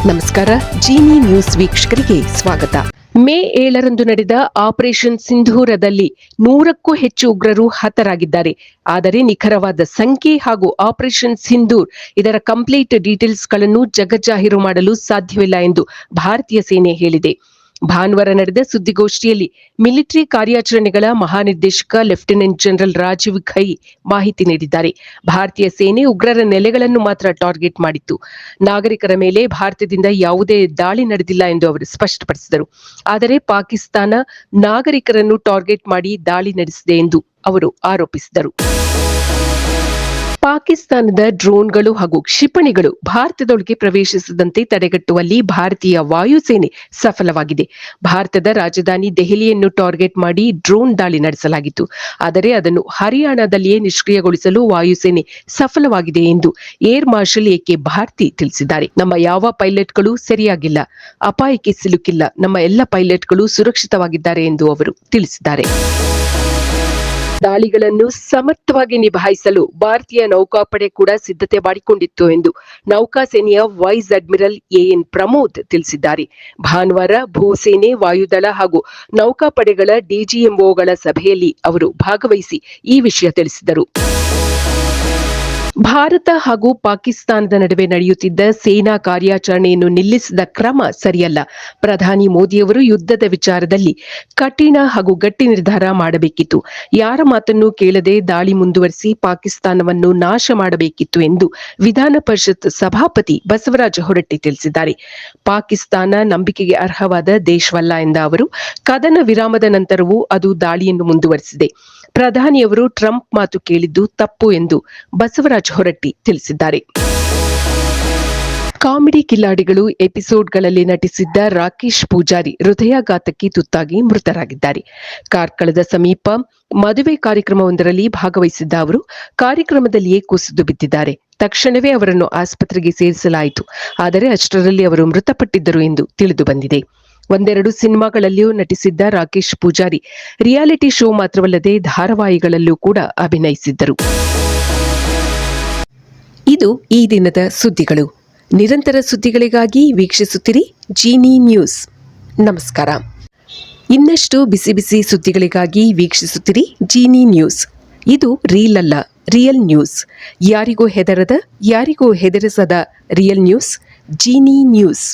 ನಮಸ್ಕಾರ. ಜೀನಿ ನ್ಯೂಸ್ ವೀಕ್ಷಕರಿಗೆ ಸ್ವಾಗತ. ಮೇ 7ರಂದು ನಡೆದ ಆಪರೇಷನ್ ಸಿಂಧೂರದಲ್ಲಿ 100ಕ್ಕೂ ಹೆಚ್ಚು ಉಗ್ರರು ಹತರಾಗಿದ್ದಾರೆ. ಆದರೆ ನಿಖರವಾದ ಸಂಖ್ಯೆ ಹಾಗೂ ಆಪರೇಷನ್ ಸಿಂಧೂರ್ ಇದರ ಕಂಪ್ಲೀಟ್ ಡೀಟೇಲ್ಸ್ಗಳನ್ನು ಜಗಜ್ಜಾಹೀರು ಮಾಡಲು ಸಾಧ್ಯವಿಲ್ಲ ಎಂದು ಭಾರತೀಯ ಸೇನೆ ಹೇಳಿದೆ. ಭಾನುವಾರ ನಡೆದ ಸುದ್ದಿಗೋಷ್ಠಿಯಲ್ಲಿ ಮಿಲಿಟರಿ ಕಾರ್ಯಾಚರಣೆಗಳ ಮಹಾನಿರ್ದೇಶಕ ಲೆಫ್ಟಿನೆಂಟ್ ಜನರಲ್ ರಾಜೀವ್ ಖೈ ಮಾಹಿತಿ ನೀಡಿದ್ದಾರೆ. ಭಾರತೀಯ ಸೇನೆ ಉಗ್ರರ ನೆಲೆಗಳನ್ನು ಮಾತ್ರ ಟಾರ್ಗೆಟ್ ಮಾಡಿತ್ತು. ನಾಗರಿಕರ ಮೇಲೆ ಭಾರತದಿಂದ ಯಾವುದೇ ದಾಳಿ ನಡೆದಿಲ್ಲ ಎಂದು ಅವರು ಸ್ಪಷ್ಟಪಡಿಸಿದರು. ಆದರೆ ಪಾಕಿಸ್ತಾನ ನಾಗರಿಕರನ್ನು ಟಾರ್ಗೆಟ್ ಮಾಡಿ ದಾಳಿ ನಡೆಸಿದೆ ಎಂದು ಅವರು ಆರೋಪಿಸಿದರು. ಪಾಕಿಸ್ತಾನದ ಡ್ರೋನ್ಗಳು ಹಾಗೂ ಕ್ಷಿಪಣಿಗಳು ಭಾರತದೊಳಗೆ ಪ್ರವೇಶಿಸದಂತೆ ತಡೆಗಟ್ಟುವಲ್ಲಿ ಭಾರತೀಯ ವಾಯುಸೇನೆ ಸಫಲವಾಗಿದೆ. ಭಾರತದ ರಾಜಧಾನಿ ದೆಹಲಿಯನ್ನು ಟಾರ್ಗೆಟ್ ಮಾಡಿ ಡ್ರೋನ್ ದಾಳಿ ನಡೆಸಲಾಗಿತ್ತು. ಆದರೆ ಅದನ್ನು ಹರಿಯಾಣದಲ್ಲಿಯೇ ನಿಷ್ಕ್ರಿಯಗೊಳಿಸಲು ವಾಯುಸೇನೆ ಸಫಲವಾಗಿದೆ ಎಂದು ಏರ್ ಮಾರ್ಷಲ್ ಎಕೆ ಭಾರತಿ ತಿಳಿಸಿದ್ದಾರೆ. ನಮ್ಮ ಯಾವ ಪೈಲಟ್ಗಳು ಸರಿಯಾಗಿಲ್ಲ, ಅಪಾಯಕ್ಕೆ ಸಿಲುಕಿಲ್ಲ, ನಮ್ಮ ಎಲ್ಲ ಪೈಲಟ್ಗಳು ಸುರಕ್ಷಿತವಾಗಿದ್ದಾರೆ ಎಂದು ಅವರು ತಿಳಿಸಿದ್ದಾರೆ. ದಾಳಿಗಳನ್ನು ಸಮರ್ಥವಾಗಿ ನಿಭಾಯಿಸಲು ಭಾರತೀಯ ನೌಕಾಪಡೆ ಕೂಡ ಸಿದ್ಧತೆ ಮಾಡಿಕೊಂಡಿತ್ತು ಎಂದು ನೌಕಾಸೇನೆಯ ವೈಸ್ ಅಡ್ಮಿರಲ್ ಎಎನ್ ಪ್ರಮೋದ್ ತಿಳಿಸಿದ್ದಾರೆ. ಭಾನುವಾರ ಭೂಸೇನೆ, ವಾಯುದಳ ಹಾಗೂ ನೌಕಾಪಡೆಗಳ ಡಿಜಿಎಂಒಗಳ ಸಭೆಯಲ್ಲಿ ಅವರು ಭಾಗವಹಿಸಿ ಈ ವಿಷಯ ತಿಳಿಸಿದರು. ಭಾರತ ಹಾಗೂ ಪಾಕಿಸ್ತಾನದ ನಡುವೆ ನಡೆಯುತ್ತಿದ್ದ ಸೇನಾ ಕಾರ್ಯಾಚರಣೆಯನ್ನು ನಿಲ್ಲಿಸಿದ ಕ್ರಮ ಸರಿಯಲ್ಲ. ಪ್ರಧಾನಿ ಮೋದಿಯವರು ಯುದ್ಧದ ವಿಚಾರದಲ್ಲಿ ಕಠಿಣ ಹಾಗೂ ಗಟ್ಟಿ ನಿರ್ಧಾರ ಮಾಡಬೇಕಿತ್ತು. ಯಾರ ಮಾತನ್ನು ಕೇಳದೆ ದಾಳಿ ಮುಂದುವರಿಸಿ ಪಾಕಿಸ್ತಾನವನ್ನು ನಾಶ ಮಾಡಬೇಕಿತ್ತು ಎಂದು ವಿಧಾನ ಪರಿಷತ್ ಸಭಾಪತಿ ಬಸವರಾಜ ಹೊರಟ್ಟಿ ತಿಳಿಸಿದ್ದಾರೆ. ಪಾಕಿಸ್ತಾನ ನಂಬಿಕೆಗೆ ಅರ್ಹವಾದ ದೇಶವಲ್ಲ ಎಂದ ಅವರು, ಕದನ ವಿರಾಮದ ನಂತರವೂ ಅದು ದಾಳಿಯನ್ನು ಮುಂದುವರಿಸಿದೆ. ಪ್ರಧಾನಿಯವರು ಟ್ರಂಪ್ ಮಾತು ಕೇಳಿದ್ದು ತಪ್ಪು ಎಂದು ಬಸವರಾಜ ಹೊರಟ್ಟಿ ತಿಳಿಸಿದ್ದಾರೆ. ಕಾಮಿಡಿ ಕಿಲಾಡಿಗಳು ಎಪಿಸೋಡ್ಗಳಲ್ಲಿ ನಟಿಸಿದ್ದ ರಾಕೇಶ್ ಪೂಜಾರಿ ಹೃದಯಾಘಾತಕ್ಕೆ ತುತ್ತಾಗಿ ಮೃತರಾಗಿದ್ದಾರೆ. ಕಾರ್ಕಳದ ಸಮೀಪ ಮದುವೆ ಕಾರ್ಯಕ್ರಮವೊಂದರಲ್ಲಿ ಭಾಗವಹಿಸಿದ್ದ ಅವರು ಕಾರ್ಯಕ್ರಮದಲ್ಲಿಯೇ ಕುಸಿದು ಬಿದ್ದಿದ್ದಾರೆ. ತಕ್ಷಣವೇ ಅವರನ್ನು ಆಸ್ಪತ್ರೆಗೆ ಸೇರಿಸಲಾಯಿತು. ಆದರೆ ಅಷ್ಟರಲ್ಲಿ ಅವರು ಮೃತಪಟ್ಟಿದ್ದರು ಎಂದು ತಿಳಿದು ಬಂದಿದೆ. ಒಂದೆರಡು ಸಿನಿಮಾಗಳಲ್ಲಿಯೂ ನಟಿಸಿದ್ದ ರಾಕೇಶ್ ಪೂಜಾರಿ ರಿಯಾಲಿಟಿ ಶೋ ಮಾತ್ರವಲ್ಲದೆ ಧಾರಾವಾಹಿಗಳಲ್ಲೂ ಕೂಡ ಅಭಿನಯಿಸಿದ್ದರು. ಇದು ಈ ದಿನದ ಸುದ್ದಿಗಳು. ನಿರಂತರ ಸುದ್ದಿಗಳಿಗಾಗಿ ವೀಕ್ಷಿಸುತ್ತಿರಿ ಜೀನಿ ನ್ಯೂಸ್. ನಮಸ್ಕಾರ. ಇನ್ನಷ್ಟು ಬಿಸಿ ಬಿಸಿ ಸುದ್ದಿಗಳಿಗಾಗಿ ವೀಕ್ಷಿಸುತ್ತಿರಿ ಜೀನಿ ನ್ಯೂಸ್. ಇದು ರೀಲ್ ಅಲ್ಲ, ರಿಯಲ್ ನ್ಯೂಸ್. ಯಾರಿಗೂ ಹೆದರದ, ಯಾರಿಗೂ ಹೆದರಿಸದ ರಿಯಲ್ ನ್ಯೂಸ್, ಜೀನಿ ನ್ಯೂಸ್.